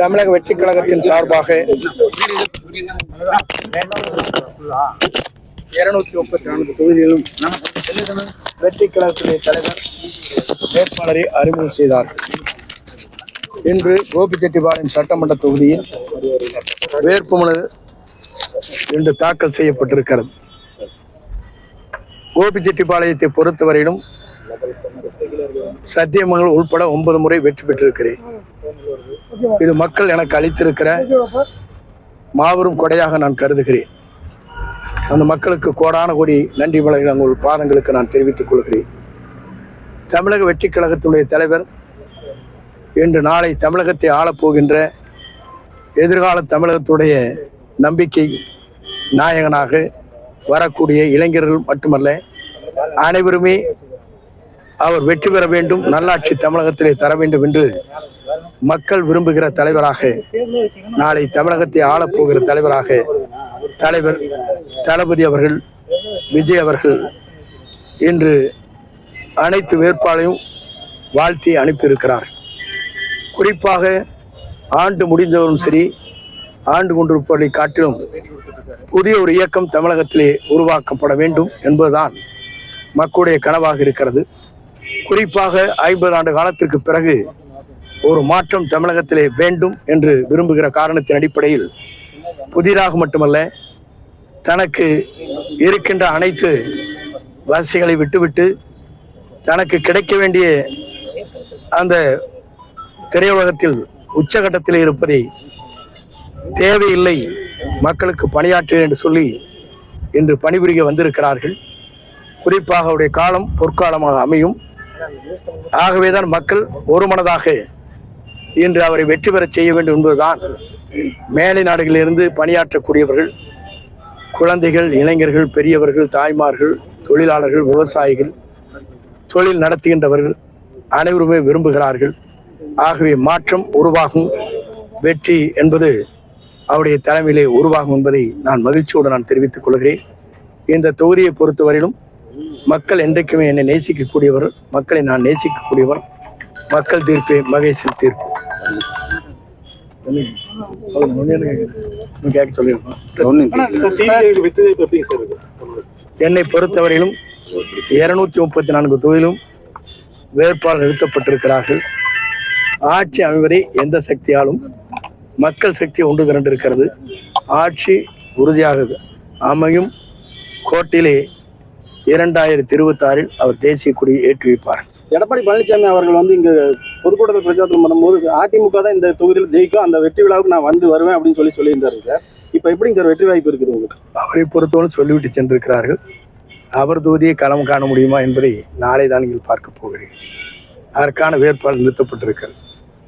தமிழக வெற்றி கழகத்தின் சார்பாக 234 தொகுதியிலும் வெற்றி கழகத்துடைய தலைவர் வேட்பாளரை அறிமுகம் செய்தார். இன்று கோபிச்செட்டிப்பாளையம் சட்டமன்ற தொகுதியில் வேட்புமனு இன்று தாக்கல் செய்யப்பட்டிருக்கிறது. கோபிச்செட்டிப்பாளையத்தை பொறுத்தவரையிலும் சத்தியமங்கலம் உள்பட 9 முறை வெற்றி பெற்றிருக்கிறேன். இது மக்கள் எனக்கு அளித்திருக்கிற மாபெரும் கொடையாக நான் கருதுகிறேன். அந்த மக்களுக்கு கோடான கோடி நன்றி வழங்கி உங்கள் பாதங்களுக்கு நான் தெரிவித்துக் கொள்கிறேன். தமிழக வெற்றி கழகத்துடைய தலைவர் இன்று நாளை தமிழகத்தை ஆளப்போகின்ற எதிர்கால தமிழகத்துடைய நம்பிக்கை நாயகனாக வரக்கூடிய இளைஞர்கள் மட்டுமல்ல, அனைவருமே அவர் வெற்றி பெற வேண்டும், நல்லாட்சி தமிழகத்திலே தர வேண்டும் என்று மக்கள் விரும்புகிற தலைவராக, நாளை தமிழகத்தை ஆளப்போகிற தலைவராக தலைவர் தளபதி அவர்கள், விஜய் அவர்கள் இன்று அனைத்து வேட்பாளையும் வாழ்த்தி அனுப்பியிருக்கிறார். குறிப்பாக ஆண்டு முடிந்தவரும் சரி, ஆண்டு கொண்டிருப்பவர்களை காட்டிலும் புதிய ஒரு இயக்கம் தமிழகத்திலே உருவாக்கப்பட வேண்டும் என்பதுதான் மக்களுடைய கனவாக இருக்கிறது. குறிப்பாக 50 ஆண்டு காலத்திற்கு பிறகு ஒரு மாற்றம் தமிழகத்திலே வேண்டும் என்று விரும்புகிற காரணத்தின் அடிப்படையில் புதிதாக மட்டுமல்ல, தனக்கு இருக்கின்ற அனைத்து வசதிகளை விட்டுவிட்டு தனக்கு கிடைக்க வேண்டிய அந்த திரையுலகத்தில் உச்சகட்டத்தில் இருப்பதை தேவையில்லை, மக்களுக்கு பணியாற்றுகிறேன் என்று சொல்லி இன்று பணிபுரிய வந்திருக்கிறார்கள். குறிப்பாக அவருடைய காலம் பொற்காலமாக அமையும். ஆகவேதான் மக்கள் ஒரு மனதாக இன்று அவரை வெற்றி பெற செய்ய வேண்டும் என்பதுதான் மேலை நாடுகளிலிருந்து பணியாற்றக்கூடியவர்கள், குழந்தைகள், இளைஞர்கள், பெரியவர்கள், தாய்மார்கள், தொழிலாளர்கள், விவசாயிகள், தொழில் நடத்துகின்றவர்கள் அனைவருமே விரும்புகிறார்கள். ஆகவே மாற்றம் உருவாகும், வெற்றி என்பது அவருடைய தலைமையிலே உருவாகும் என்பதை நான் மகிழ்ச்சியோடு நான் தெரிவித்துக் கொள்கிறேன். இந்த தொகுதியை பொறுத்தவரையிலும் மக்கள் என்றைக்குமே என்னை நேசிக்கக்கூடியவர், மக்களை நான் நேசிக்கக்கூடியவர். மக்கள் தீர்ப்பே மகேசன் தீர்ப்பு. என்னை பொறுத்தவரையிலும் 234 தொகுதியிலும் வேட்பாளர் நிறுத்தப்பட்டிருக்கிறார்கள். ஆட்சி அமைவதை எந்த சக்தியாலும் மக்கள் சக்தி ஒன்று திரண்டிருக்கிறது. ஆட்சி உறுதியாக அமையும். கோட்டையிலே 2026 அவர் தேசிய கொடியை ஏற்றி வைப்பார். எடப்பாடி பழனிசாமி அவர்கள் இங்க பொதுக்கூட்டத்தில் பிரச்சாரம் பண்ணும்போது அதிமுக தான் இந்த தொகுதியில் ஜெயிக்கும், அந்த வெற்றி விழாவுக்கு நான் வருவேன் அப்படின்னு சொல்லியிருந்தாரு சார். இப்போ எப்படிங்க சார் வெற்றி வாய்ப்பு இருக்குது உங்களுக்கு? அவரை பொறுத்தவரை சொல்லிவிட்டு சென்றிருக்கிறார்கள். அவர் தொகுதியை களம் காண முடியுமா என்பதை நாளை தான் நீங்கள் பார்க்க போகிறேன். அதற்கான வேட்பாளர் நிறுத்தப்பட்டிருக்கிறது.